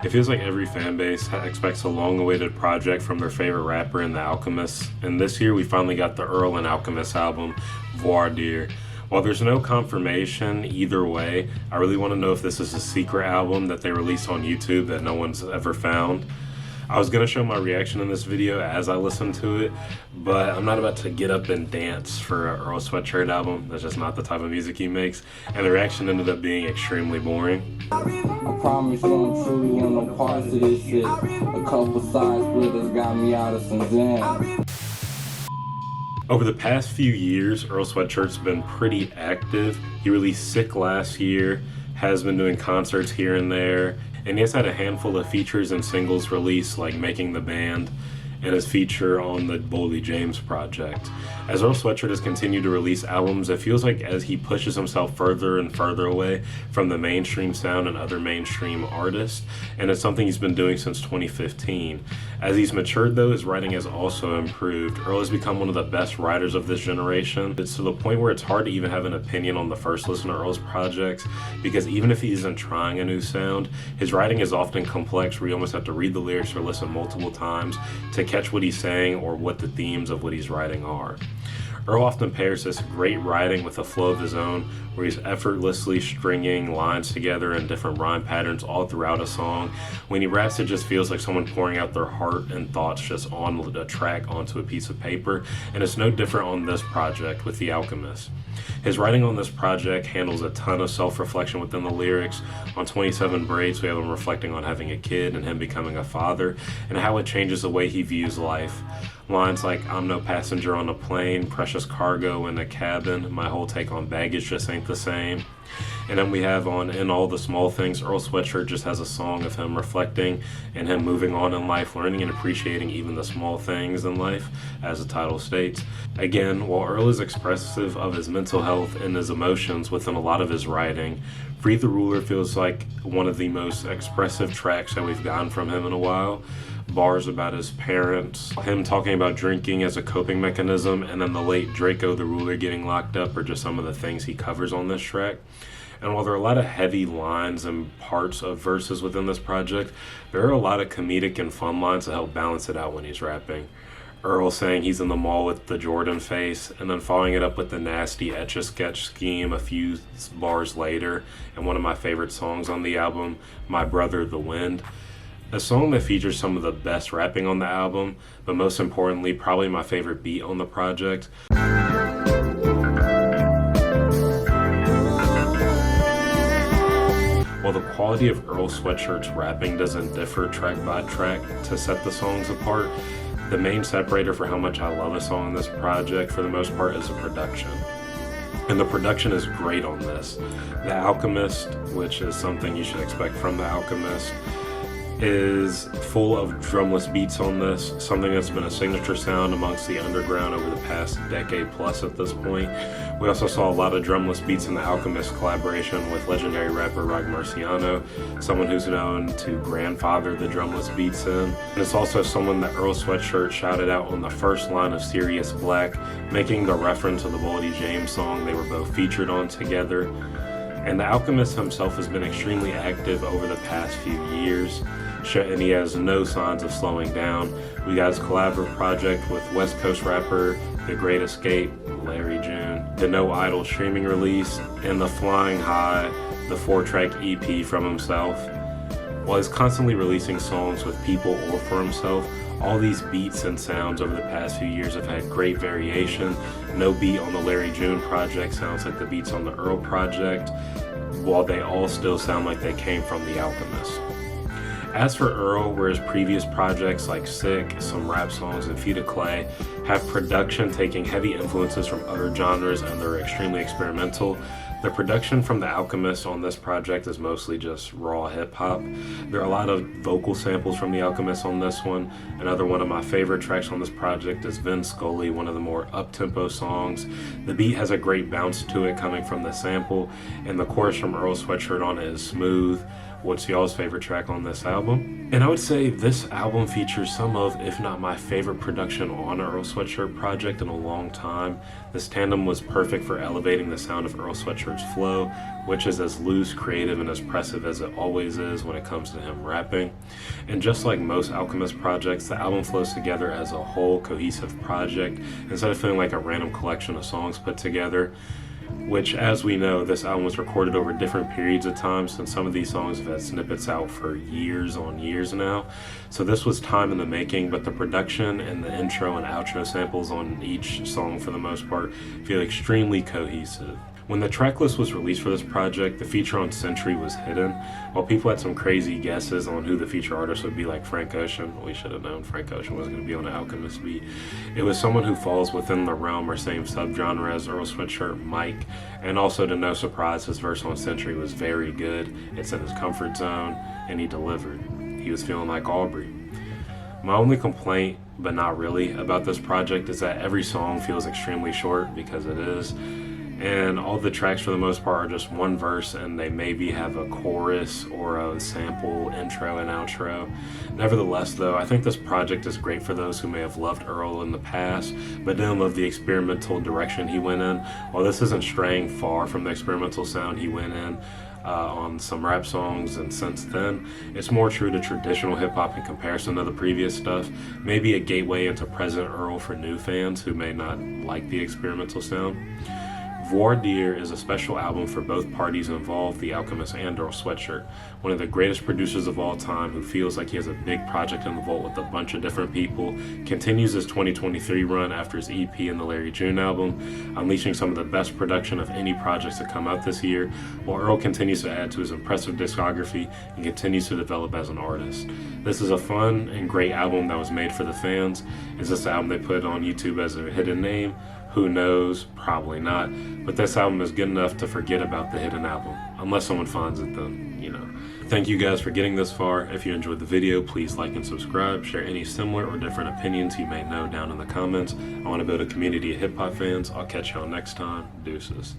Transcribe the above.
It feels like every fan base expects a long-awaited project from their favorite rapper in The Alchemist, and this year we finally got the Earl and Alchemist album, Voir. While there's no confirmation either way, I really want to know if this is a secret album that they released on YouTube that no one's ever found. I was going to show my reaction in this video as I listened to it, but I'm not about to get up and dance for an Earl Sweatshirt album. That's just not the type of music he makes, and the reaction ended up being extremely boring. I promise you don't truly want no parts of this shit. A couple side splitters got me out of some jam. Over the past few years, Earl Sweatshirt's been pretty active. He released Sick last year, has been doing concerts here and there, and he has had a handful of features and singles released, like Making the Band and his feature on the Boldy James project. As Earl Sweatshirt has continued to release albums, it feels like as he pushes himself further and further away from the mainstream sound and other mainstream artists, and it's something he's been doing since 2015. As he's matured though, his writing has also improved. Earl has become one of the best writers of this generation. It's to the point where it's hard to even have an opinion on the first listen to Earl's projects, because even if he isn't trying a new sound, his writing is often complex where you almost have to read the lyrics or listen multiple times to catch what he's saying or what the themes of what he's writing are. Earl often pairs this great writing with a flow of his own, where he's effortlessly stringing lines together in different rhyme patterns all throughout a song. When he raps, it just feels like someone pouring out their heart and thoughts just on a track onto a piece of paper, and it's no different on this project with The Alchemist. His writing on this project handles a ton of self-reflection within the lyrics. On 27 Braids, we have him reflecting on having a kid and him becoming a father, and how it changes the way he views life. Lines like, "I'm no passenger on a plane, precious cargo in a cabin, my whole take on baggage just ain't the same." And then we have on In All the Small Things, Earl Sweatshirt just has a song of him reflecting and him moving on in life, learning and appreciating even the small things in life, as the title states. Again, while Earl is expressive of his mental health and his emotions within a lot of his writing, Free the Ruler feels like one of the most expressive tracks that we've gotten from him in a while. Bars about his parents, him talking about drinking as a coping mechanism, and then the late Draco the Ruler getting locked up are just some of the things he covers on this track. And while there are a lot of heavy lines and parts of verses within this project, there are a lot of comedic and fun lines that help balance it out when he's rapping. Earl saying he's in the mall with the Jordan face, and then following it up with the nasty Etch-a-Sketch scheme a few bars later, and one of my favorite songs on the album, My Brother the Wind. A song that features some of the best rapping on the album, but most importantly, probably my favorite beat on the project. While the quality of Earl Sweatshirt's rapping doesn't differ track by track to set the songs apart, the main separator for how much I love a song on this project for the most part is the production. And the production is great on this. The Alchemist, which is something you should expect from The Alchemist, is full of drumless beats on this, something that's been a signature sound amongst the underground over the past decade plus at this point. We also saw a lot of drumless beats in The Alchemist collaboration with legendary rapper Rock Marciano, someone who's known to grandfather the drumless beats in. And it's also someone that Earl Sweatshirt shouted out on the first line of Sirius Black, making the reference to the Boldy James song they were both featured on together. And The Alchemist himself has been extremely active over the past few years, and he has no signs of slowing down. We got his collaborative project with West Coast rapper The Great Escape, Larry June, the No Idol streaming release, and the Flying High, the 4-track EP from himself. While he's constantly releasing songs with people or for himself, all these beats and sounds over the past few years have had great variation. No beat on the Larry June project sounds like the beats on the Earl project, while they all still sound like they came from The Alchemist. As for Earl, where his previous projects like Sick, some rap songs, and Feet of Clay have production taking heavy influences from other genres and they're extremely experimental, the production from The Alchemist on this project is mostly just raw hip-hop. There are a lot of vocal samples from The Alchemist on this one. Another one of my favorite tracks on this project is Vin Scully, one of the more up-tempo songs. The beat has a great bounce to it coming from the sample, and the chorus from Earl Sweatshirt on it is smooth, what's y'all's favorite track on this album? And I would say this album features some of, if not my favorite production on an Earl Sweatshirt project in a long time. This tandem was perfect for elevating the sound of Earl Sweatshirt's flow, which is as loose, creative, and expressive as it always is when it comes to him rapping. And just like most Alchemist projects, the album flows together as a whole cohesive project instead of feeling like a random collection of songs put together, which, as we know, this album was recorded over different periods of time, since some of these songs have had snippets out for years on years now. So this was time in the making, but the production and the intro and outro samples on each song, for the most part, feel extremely cohesive. When the track list was released for this project, the feature on Century was hidden. While people had some crazy guesses on who the feature artist would be, like Frank Ocean, we should have known Frank Ocean was going to be on an Alchemist beat. It was someone who falls within the realm or same subgenre as Earl Sweatshirt, Mike, and also, to no surprise, his verse on Century was very good. It's in his comfort zone, and he delivered. He was feeling like Aubrey. My only complaint, but not really, about this project is that every song feels extremely short, because it is. And all the tracks, for the most part, are just one verse, and they maybe have a chorus or a sample, intro and outro. Nevertheless, though, I think this project is great for those who may have loved Earl in the past, but didn't love the experimental direction he went in. While this isn't straying far from the experimental sound he went in on some rap songs, and since then, it's more true to traditional hip-hop in comparison to the previous stuff. Maybe a gateway into present Earl for new fans who may not like the experimental sound. Voir is a special album for both parties involved, the Alchemist and Earl Sweatshirt. One of the greatest producers of all time, who feels like he has a big project in the vault with a bunch of different people, continues his 2023 run after his EP and the Larry June album, unleashing some of the best production of any projects to come out this year, while Earl continues to add to his impressive discography and continues to develop as an artist. This is a fun and great album that was made for the fans. Is this album they put on YouTube as a hidden name? Who knows? Probably not. But this album is good enough to forget about the hidden album. Unless someone finds it, then, you know. Thank you guys for getting this far. If you enjoyed the video, please like and subscribe. Share any similar or different opinions you may know down in the comments. I want to build a community of hip-hop fans. I'll catch y'all next time. Deuces.